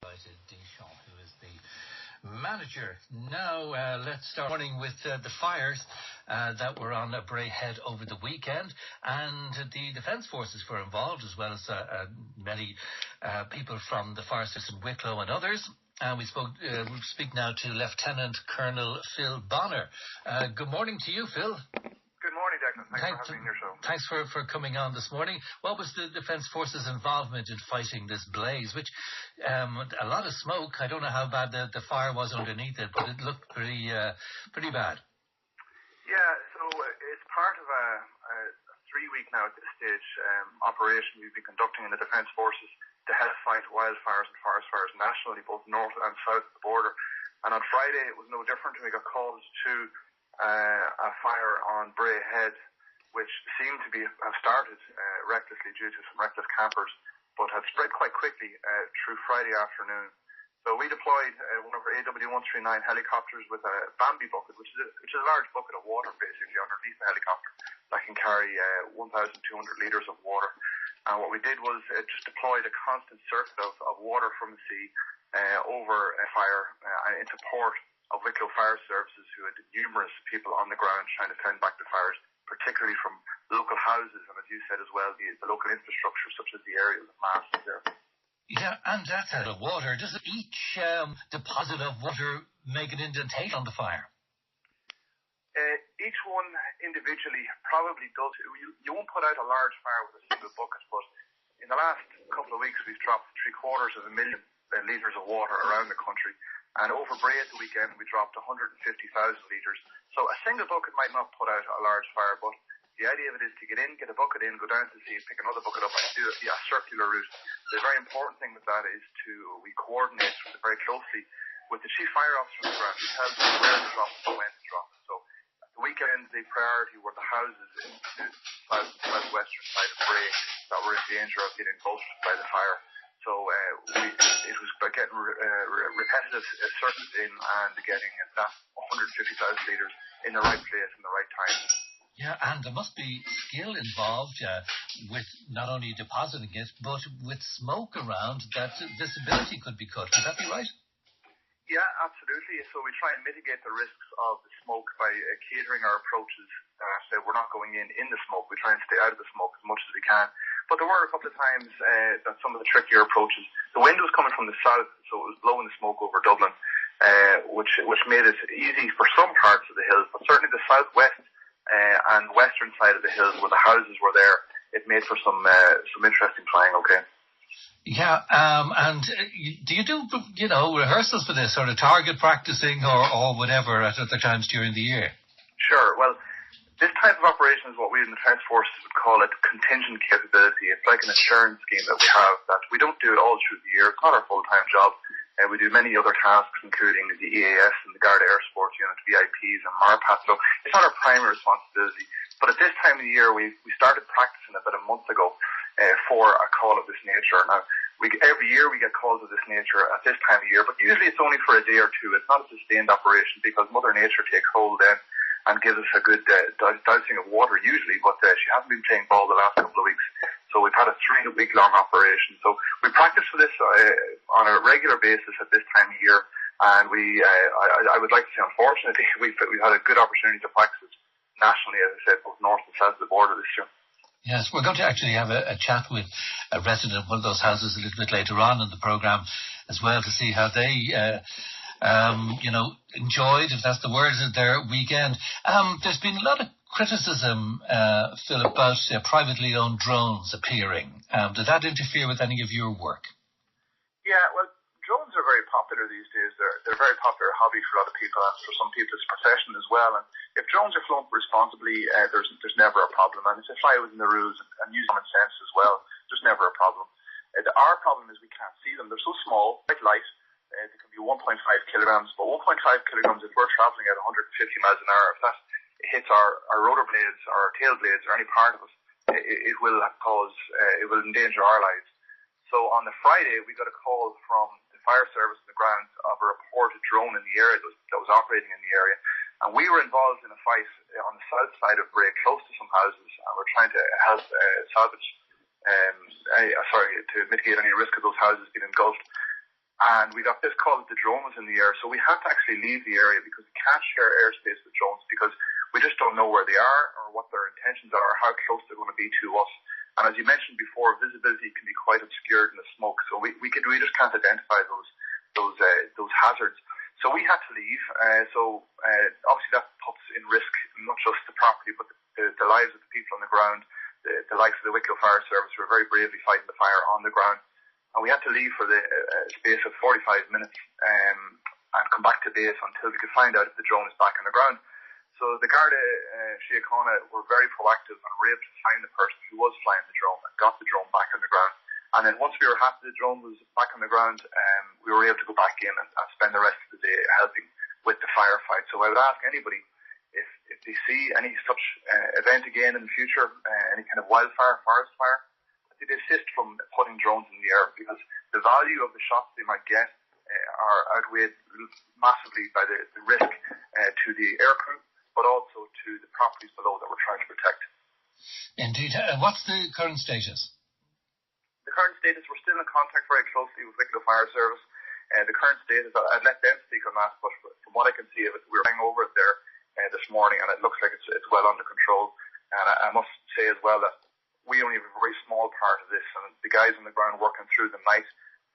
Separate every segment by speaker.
Speaker 1: Deschamps, who is the manager. Now, let's start morning with the fires that were on Bray Head over the weekend, and the Defence Forces were involved, as well as many people from the fire service in Wicklow and others. And we speak now to Lieutenant Colonel Phil Bonner. Good morning to you, Phil.
Speaker 2: Good morning, Declan. Thanks for having me on your show.
Speaker 1: Thanks for coming on this morning. What was the Defence Forces' involvement in fighting this blaze, which a lot of smoke? I don't know how bad the fire was underneath it, but it looked pretty bad.
Speaker 2: Yeah, so it's part of a 3-week now at this stage operation we've been conducting in the Defence Forces to help fight wildfires and forest fires nationally, both north and south of the border. And on Friday it was no different. We got calls to a fire on Bray Head, which seemed to have started recklessly due to some reckless campers, but had spread quite quickly through Friday afternoon. So we deployed one of our AW139 helicopters with a Bambi bucket, which is a large bucket of water basically underneath the helicopter that can carry 1,200 litres of water. And what we did was just deployed a constant circuit of water from the sea over a fire into port of Wicklow Fire Services, who had numerous people on the ground trying to fend back the fires, particularly from local houses and, as you said as well, the local infrastructure such as the aerial masts there.
Speaker 1: Yeah, and that's out of water. Does each deposit of water make an indentation on the fire?
Speaker 2: Each one individually probably does. You won't put out a large fire with a single bucket, but in the last couple of weeks we've dropped 750,000 litres of water around the country. And over Bray at the weekend, we dropped 150,000 litres. So a single bucket might not put out a large fire, but the idea of it is to get in, get a bucket in, go down to the sea, pick another bucket up, and do a circular route. The very important thing with that is we coordinate very closely with the chief fire officer on the ground, who tells us where to drop and when to drop. So at the weekend, the priority were the houses in the southwestern side of Bray that were in danger of getting engulfed by the fire. So it was about getting repetitive circuits in and getting that 150,000 litres in the right place in the right time.
Speaker 1: Yeah, and there must be skill involved with not only depositing it, but with smoke around, that visibility could be cut. Would that be right?
Speaker 2: Yeah, absolutely. So we try and mitigate the risks of the smoke by catering our approaches that we're not going in the smoke. We try and stay out of the smoke as much as we can. But there were a couple of times that some of the trickier approaches, the wind was coming from the south, so it was blowing the smoke over Dublin, which made it easy for some parts of the hills, but certainly the southwest and western side of the hills where the houses were there, it made for some interesting flying, okay?
Speaker 1: Yeah, and do you do, rehearsals for this, sort of target practicing or whatever at other times during the year?
Speaker 2: Sure. Well, this type of operation is what we in the Defence Forces would call it contingent capability. It's like an assurance scheme that we have, that we don't do it all through the year. It's not our full-time job. We do many other tasks, including the EAS and the Garda Air Sports Unit, VIPs and MARPAT. So it's not our primary responsibility. But at this time of the year, we started practicing about a month ago for a call of this nature. Now, every year we get calls of this nature at this time of year, but usually it's only for a day or two. It's not a sustained operation because Mother Nature takes hold then and gives us a good dousing of water usually, but she hasn't been playing ball the last couple of weeks. So we've had a 3-week-long operation. So we practice for this on a regular basis at this time of year, and I would like to say, unfortunately, we've had a good opportunity to practice it nationally, as I said, both north and south of the border this year.
Speaker 1: Yes, we're going to actually have a chat with a resident of one of those houses a little bit later on in the programme as well, to see how they enjoyed, if that's the word, their weekend. There's been a lot of criticism, Phil, about privately owned drones appearing. Did that interfere with any of your work?
Speaker 2: Yeah, well, drones are very popular these days. They're a very popular hobby for a lot of people, and for some people it's a profession as well. And if drones are flown responsibly, there's never a problem. And if they fly within the rules and use common sense as well, there's never a problem. Our problem is we can't see them. They're so small, quite light. They can be 1.5 kilograms, but 1.5 kilograms, if we're traveling at 150 miles an hour, if that hits our rotor blades, our tail blades, or any part of us, it will endanger our lives. So on the Friday, we got a call from the fire service on the ground of a reported drone in the area that was operating in the area. And we were involved in a fight on the south side of Bray, close to some houses, and we're trying to help to mitigate any risk of those houses being engulfed. and we got this call that the drone was in the air, so we had to actually leave the area because we can't share airspace with drones because we just don't know where they are or what their intentions are or how close they're going to be to us. And as you mentioned before, visibility can be quite obscured in the smoke, so we just can't identify those hazards. So we had to leave. Obviously that puts in risk not just the property but the lives of the people on the ground. The likes of the Wicklow Fire Service were very bravely fighting the fire on the ground. And we had to leave for the space of 45 minutes and come back to base until we could find out if the drone is back on the ground. So the Garda Síochána were very proactive and were able to find the person who was flying the drone and got the drone back on the ground. And then once we were happy the drone was back on the ground, we were able to go back in and spend the rest of the day helping with the firefight. So I would ask anybody if they see any such event again in the future, any kind of wildfire, forest fire, they desist from putting drones in the air because the value of the shots they might get are outweighed massively by the risk to the aircrew, but also to the properties below that we're trying to protect.
Speaker 1: Indeed. What's the current status?
Speaker 2: The current status, we're still in contact very closely with Wicklow Fire Service. The current status, I'd let them speak on that, but from what I can see of it, we were hanging over it there this morning, and it looks like it's well under control. And I must say as well that we only have a very small part of this, and the guys on the ground working through the night,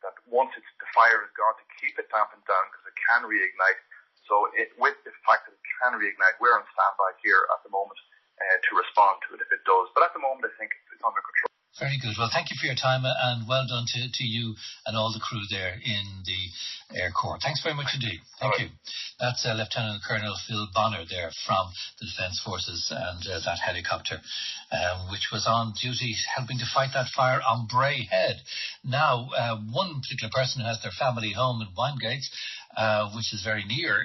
Speaker 2: that once the fire is gone, to keep it dampened down because it can reignite. So with the fact that it can reignite, we're on standby here at the moment to respond to it if it does. But at the moment, I think it's under control.
Speaker 1: Very good. Well, thank you for your time and well done to you and all the crew there in the Air Corps. Thanks very much indeed. Thank you. That's Lieutenant Colonel Phil Bonner there from the Defence Forces and that helicopter, which was on duty helping to fight that fire on Bray Head. Now, one particular person who has their family home in Winegates, which is very near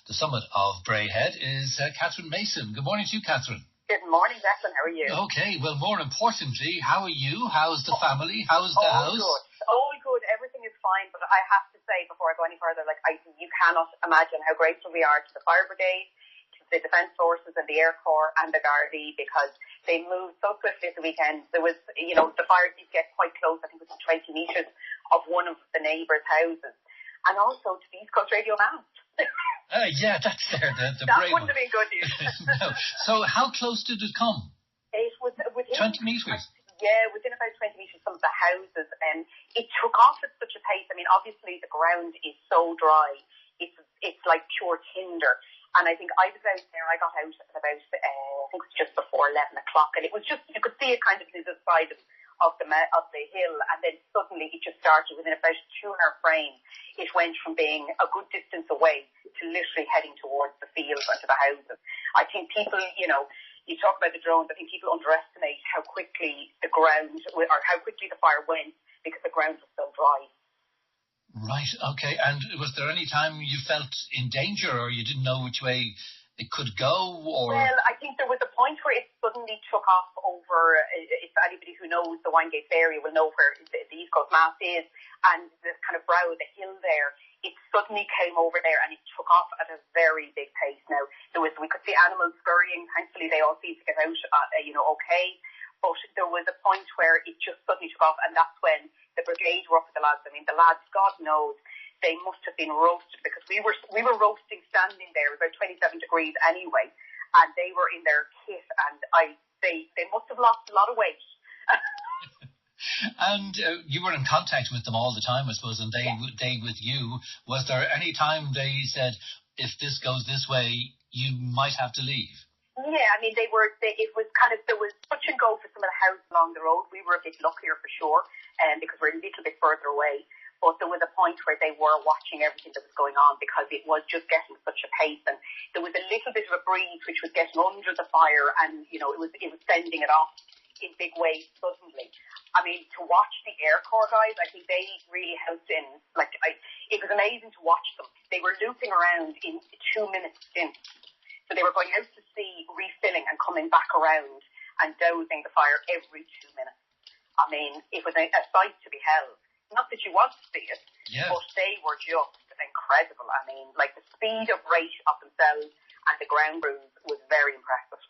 Speaker 1: the summit of Bray Head, is Catherine Mason. Good morning to you, Catherine.
Speaker 3: Good morning, Declan. How are you?
Speaker 1: Okay, well, more importantly, how are you? How's the family? How's the house?
Speaker 3: All good. Everything is fine. But I have to say, before I go any further, you cannot imagine how grateful we are to the Fire Brigade, to the Defence Forces and the Air Corps and the Gardaí, because they moved so swiftly at the weekend. There was, the fire did get quite close. I think it was 20 metres of one of the neighbours' houses. And also to the East Coast Radio Mast.
Speaker 1: Yeah, that's there. The
Speaker 3: that wouldn't have been good news.
Speaker 1: No. So how close did it come?
Speaker 3: It was within
Speaker 1: 20 metres.
Speaker 3: Yeah, within about 20 metres some of the houses. It took off at such a pace. I mean, obviously the ground is so dry. It's like pure tinder. And I think I was out there. I got out at about I think it was just before 11 o'clock, and it was just, you could see it kind of to the side of the hill, and then suddenly it just started within about a 2-hour frame. It went from being a good distance away to literally heading towards the fields and to the houses. I think people, you talk about the drones, I think people underestimate how quickly the fire went because the ground was so dry.
Speaker 1: Right, okay. And was there any time you felt in danger or you didn't know which way it could go? Or?
Speaker 3: Well, I think there was a point where it suddenly took off over, if anybody who knows the Winegates area will know where the East Coast Mast is, and the kind of brow of the hill there, it suddenly came over there and it took off at a very big pace. Now, we could see animals scurrying. Thankfully, they all seemed to get out, okay. But there was a point where it just suddenly took off, and that's when the brigade were up with the lads. I mean, the lads, God knows, they must have been roasted because we were roasting standing there. It was about 27 degrees anyway, and they were in their kit, and they must have lost a lot of weight.
Speaker 1: And you were in contact with them all the time, I suppose, and they with you. Was there any time they said, if this goes this way, you might have to leave?
Speaker 3: Yeah, I mean, there was touch and go for some of the houses along the road. We were a bit luckier for sure, because we're a little bit further away. But there was a point where they were watching everything that was going on because it was just getting such a pace, and there was a little bit of a breeze which was getting under the fire, and it was sending it off in big waves suddenly. I mean, to watch the Air Corps guys, I think they really helped in. It was amazing to watch them. They were looping around in 2-minute stints. So they were going out to sea, refilling and coming back around and dosing the fire every 2 minutes. I mean, it was a sight to be held. Not that you want to see it, but they were just incredible. I mean, the speed of rate of themselves and the ground crews was very impressive.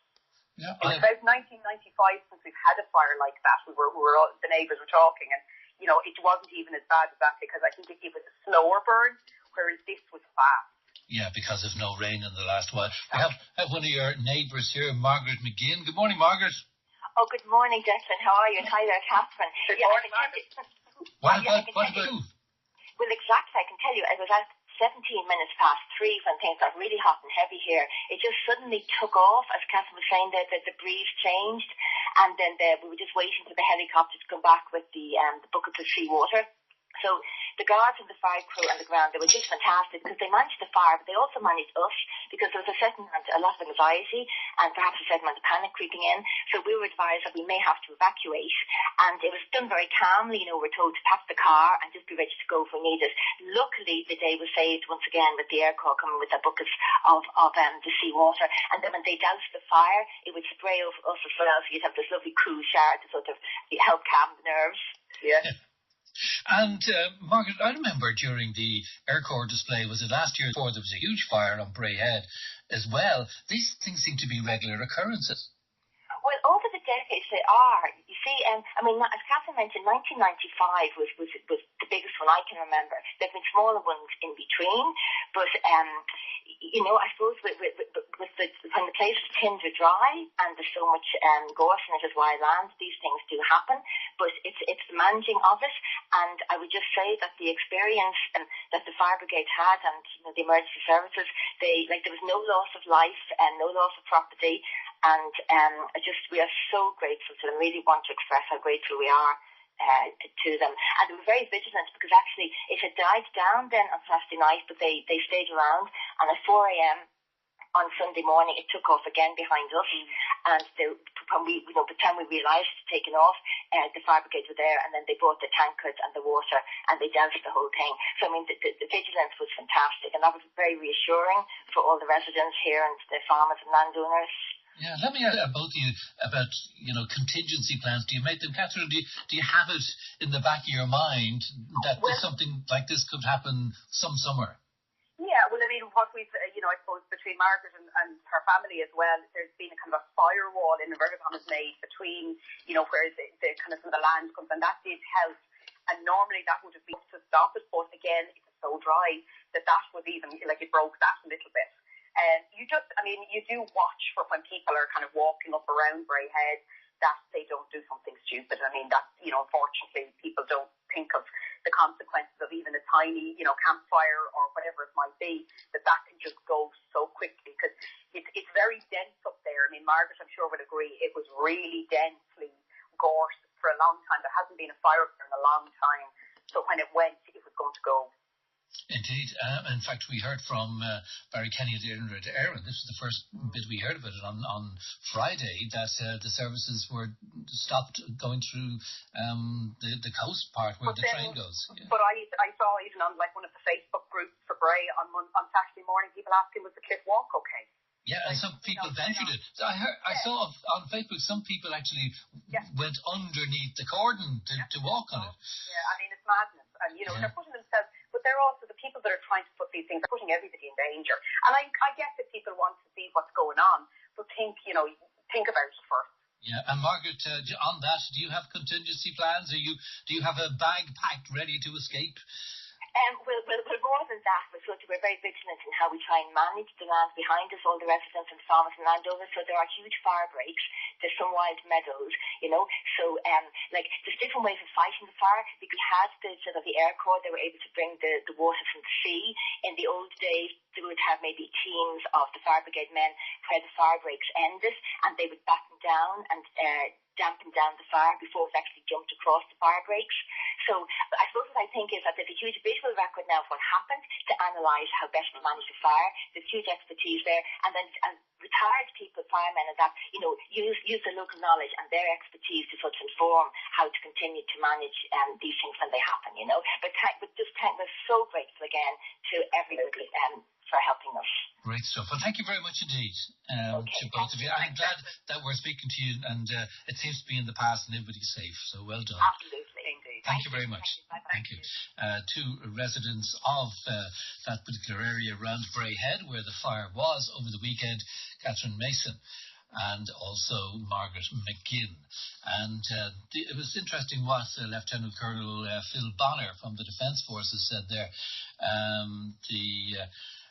Speaker 3: Yeah, it was about 1995 since we've had a fire like that. The neighbours were talking, and it wasn't even as bad as that because I think it was a slower burn, whereas this was fast.
Speaker 1: Yeah, because of no rain in the last while. We have one of your neighbours here, Margaret Mcginn. Good morning, Margaret.
Speaker 4: Oh, good morning, Declan. How are you? And hi there, Catherine.
Speaker 3: Good morning, Margaret.
Speaker 1: What about you?
Speaker 4: Well, exactly. I can tell you, I was at 17 minutes past 3 when things got really hot and heavy here. It just suddenly took off, as Catherine was saying, that the breeze changed, and then we were just waiting for the helicopter to come back with the buckets of sea water. So the guards and the fire crew on the ground, they were just fantastic because they managed the fire, but they also managed us because there was a lot of anxiety and perhaps a certain amount of panic creeping in. So we were advised that we may have to evacuate, and it was done very calmly. We're told to pack the car and just be ready to go if we need it. Luckily, the day was saved once again with the air corps coming with their buckets of the sea water. And then when they doused the fire, it would spray over us as well, so you'd have this lovely cool shower to sort of help calm the nerves.
Speaker 3: Yeah.
Speaker 1: And Margaret, I remember during the Air Corps display, was it last year, before there was a huge fire on Bray Head as well. These things seem to be regular occurrences.
Speaker 4: Well, over the decades they are. You see, as Catherine mentioned, 1995 was the biggest one I can remember. There have been smaller ones in between, but I suppose when the place is tinder dry and there's so much gorse in it as wild land, these things do happen. But it's the managing of it, and I would just say that the experience that the fire brigade had and the emergency services, there was no loss of life and no loss of property. And we are so grateful to them. Really want to express how grateful we are to them. And they were very vigilant because actually it had died down then on Saturday night, but they stayed around. And at 4 a.m. on Sunday morning, it took off again behind us. And by the time we realised it had taken off, the fire brigade were there, and then they brought the tankards and the water, and they doused the whole thing. So the vigilance was fantastic, and that was very reassuring for all the residents here and the farmers and landowners.
Speaker 1: Yeah, let me ask both of you about, contingency plans. Do you make them, Catherine? Do you have it in the back of your mind that something like this could happen some summer?
Speaker 3: Yeah, well, what we've, I suppose between Margaret and her family as well, there's been a kind of a firewall in inverted commas made between, where the kind of some of the land comes, and that did help. And normally that would have been to stop it, but again, it's so dry that was even, it broke that a little bit. And you do watch for when people are kind of walking up around Bray Head that they don't do something stupid. Unfortunately, people don't think of the consequences of even a tiny, campfire or whatever it might be, that can just go so quickly because it's very dense up there. Margaret, I'm sure would agree, it was really densely gorse for a long time. There hasn't been a fire there in a long time. So when it went, it was going to go.
Speaker 1: Indeed. In fact, we heard from Barry Kenny at Erin. This was the first bit we heard about it on Friday, that the services were stopped going through the coast part where the train goes. Yeah.
Speaker 3: But I saw even on one of the Facebook groups for Bray on Saturday morning, people asking, was the cliff walk okay?
Speaker 1: Yeah, and some people ventured it. So I saw on Facebook some people actually went underneath the cordon to walk on it.
Speaker 3: Yeah, it's madness. And, they're putting themselves, but they're also the people that are trying to put these things, they're putting everybody in danger. And I guess that people want to see what's going on, but think about it first.
Speaker 1: Yeah, and Margaret, on that, do you have contingency plans? Do you have a bag packed ready to escape?
Speaker 4: Well, more than that, we're very vigilant in how we try and manage the land behind us, all the residents and farmers and landowners. So there are huge fire breaks. There's some wild meadows, So, there's different ways of fighting the fire. We had the Air Corps, they were able to bring the water from the sea. In the old days, they would have maybe teams of the fire brigade men where the fire breaks ended, and they would batten down and dampen down the fire before it actually jumped across the fire breaks. So I suppose what I think is that there's a huge visual record now of what happened to analyse how best to manage the fire. There's huge expertise there, and then retired people, firemen, and that use the local knowledge and their expertise to sort of inform how to continue to manage these things when they happen. But we're so grateful again to everybody for helping us.
Speaker 1: Great stuff. Well, thank you very much indeed to both of you. I'm glad that we're speaking to you, and it seems to be in the past and everybody's safe. So well done.
Speaker 3: Absolutely, indeed.
Speaker 1: Thank you very much. Thank you. Two residents of that particular area around Bray Head, where the fire was over the weekend, Catherine Mason and also Margaret Mcginn. And it was interesting what Lieutenant Colonel Phil Bonner from the Defence Forces said there. The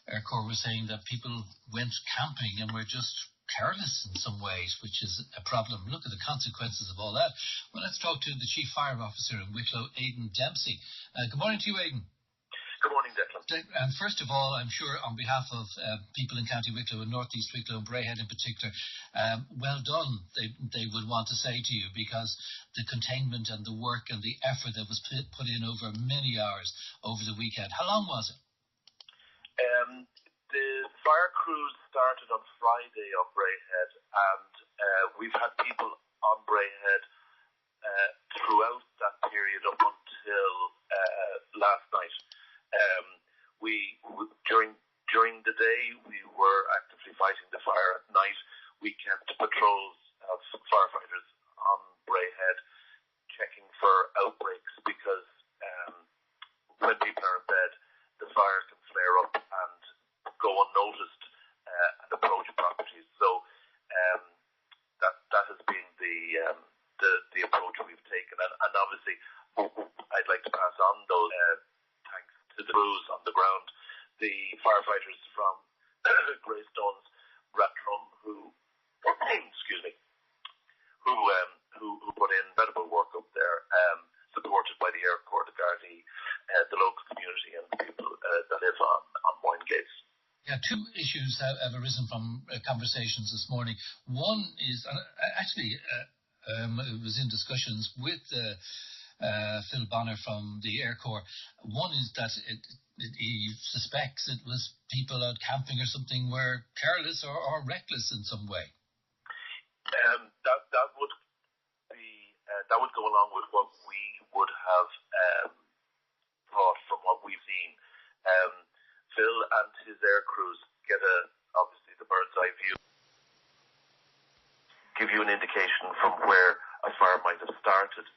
Speaker 1: Air Corps was saying that people went camping and were just careless in some ways, which is a problem. Look at the consequences of all that. Well, let's talk to the Chief Fire Officer in Wicklow, Aidan Dempsey. Good morning to you, Aidan.
Speaker 5: Good morning, Declan.
Speaker 1: And first of all, I'm sure on behalf of people in County Wicklow and North East Wicklow and Bray Head in particular, well done, they would want to say to you, because the containment and the work and the effort that was put in over many hours over the weekend. How long was it?
Speaker 5: The fire crews started on Friday on Bray Head, and we've had people on Bray Head throughout that period up until last night. During the day, we were actively fighting the fire. At night, we kept patrols of firefighters on Bray Head, checking for outbreaks, because when people are in bed, the fire can flare up and go unnoticed and approach properties. So that has been the approach we've taken, and obviously I'd like to pass on those thanks to the crews on the ground, the firefighters from Greystones, Rathdrum, who put in incredible work up there, supported by the Air Corps, the Gardaí, the local community, and the people that live on Winegates.
Speaker 1: Yeah, two issues have arisen from conversations this morning. One is, it was in discussions with Phil Bonner from the Air Corps. One is that he suspects it was people out camping or something were careless or reckless in some way.
Speaker 5: That would go along with what we would have thought from what we've seen. Phil and his air crews get obviously the bird's eye view, give you an indication from where a fire might have started.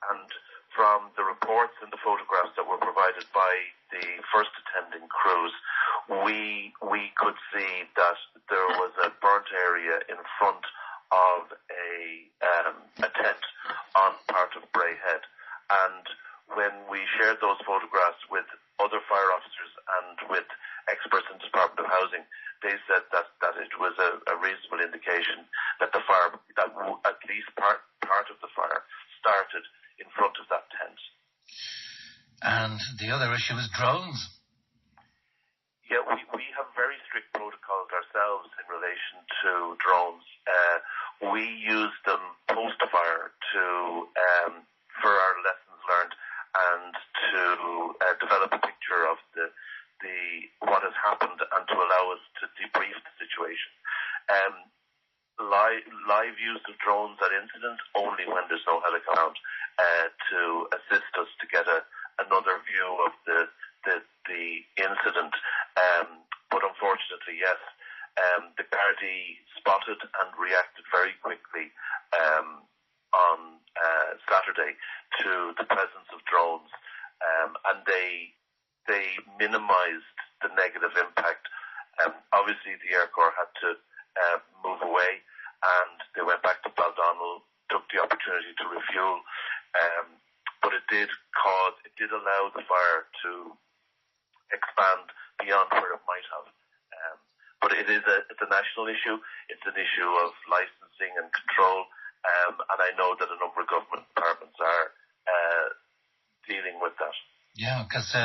Speaker 5: And from the reports and the photographs that were provided by the first attending crews, we could see that there was a burnt area in front of a tent on part of Bray Head. And when we shared those photographs with other fire officers and with experts in the Department of Housing, they said that it was a reasonable indication that the fire, that at least part of the fire, started in front of that tent.
Speaker 1: And the other issue is drones.
Speaker 5: Yeah, we have very strict protocols ourselves in relation to drones. We use them post-fire for our lessons learned and to develop a picture of what has happened and to allow us to debrief the situation. Live use of drones at incidents only when there's no helicopter around to assist us to get another view of the incident. But unfortunately, yes, the Gardaí spotted and reacted very quickly on Saturday to the presence of drones, and they minimised the negative impact. Obviously, the Air Corps had to move away, and they went back to Baldonnel, took the opportunity to refuel, but it did allow the fire to expand beyond where it might have. But it's a national issue. It's an issue of licensing and control, and I know that a number of government departments are dealing with that.
Speaker 1: Yeah, because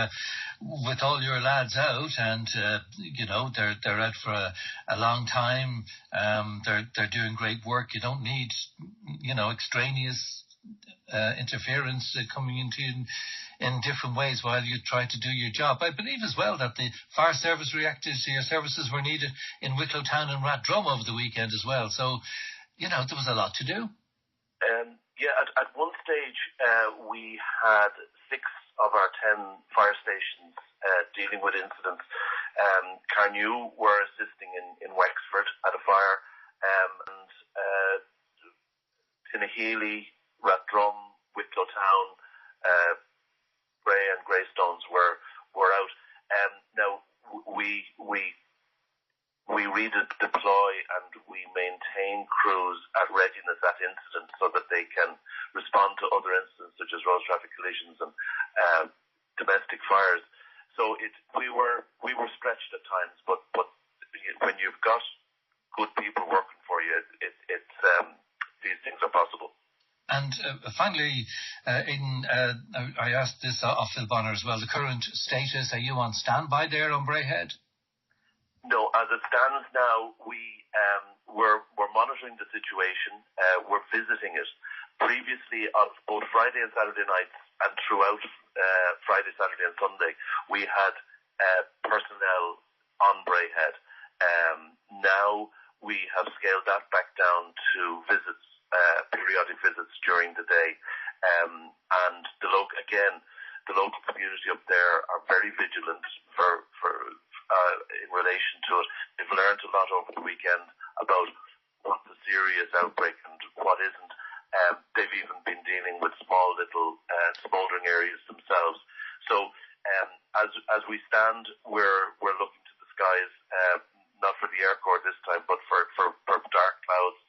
Speaker 1: with all your lads out, and they're out for a long time, they're doing great work. You don't need extraneous interference coming into in different ways while you try to do your job. I believe as well that the fire service reacted to your services were needed in Wicklow Town and Rathdrum over the weekend as well. So, there was a lot to do.
Speaker 5: At one stage we had 6 of our 10 fire stations dealing with incidents. Carnew were assisting in Wexford at a fire, and Tinnahealy, Rathdrum, Wicklow Town, Bray and Greystones were out. Now we redeploy and we maintain crews at readiness at incident so that they can respond to other incidents such as road traffic collisions and domestic fires. So we were stretched at times, but when you've got good people working for you, these things are possible.
Speaker 1: And finally, Aidan, I asked this of Phil Bonner as well, the current status, are you on standby there on Bray Head?
Speaker 5: No, as it stands now, we're monitoring the situation. We're visiting it. Previously, on both Friday and Saturday nights, and throughout Friday, Saturday, and Sunday, we had personnel on Bray Head. Now we have scaled that back down to visits, periodic visits during the day, and the local community up there are very vigilant in relation to it. They've learned a lot over the weekend about what's a serious outbreak and what isn't. They've even been dealing with small little smouldering areas themselves. So as we stand, we're looking to the skies, not for the Air Corps this time, but for dark clouds,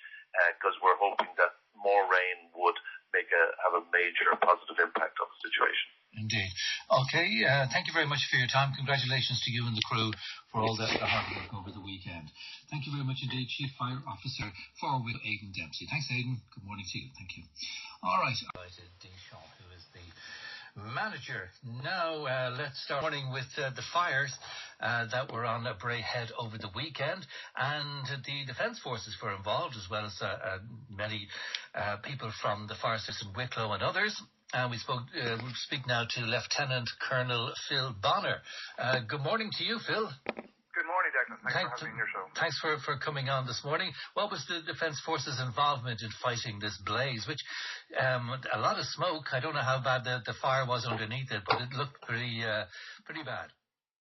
Speaker 5: because we're hoping that more rain would have a major positive impact on the situation.
Speaker 1: Indeed. Okay, thank you very much for your time. Congratulations to you and the crew for all the hard work over the weekend. Thank you very much indeed, Chief Fire Officer for Aidan Dempsey. Thanks, Aidan. Good morning to you. Thank you. All right. Deschamps, who is the manager. Now, let's start morning with the fires that were on Bray Head over the weekend, and the Defence Forces were involved, as well as many people from the fire service in Wicklow and others. And we speak now to Lieutenant Colonel Phil Bonner. Good morning to you, Phil.
Speaker 2: Good morning, Declan. Thanks for having me on your show.
Speaker 1: Thanks for coming on this morning. What was the Defence Forces' involvement in fighting this blaze, which a lot of smoke? I don't know how bad the fire was underneath it, but it looked pretty bad.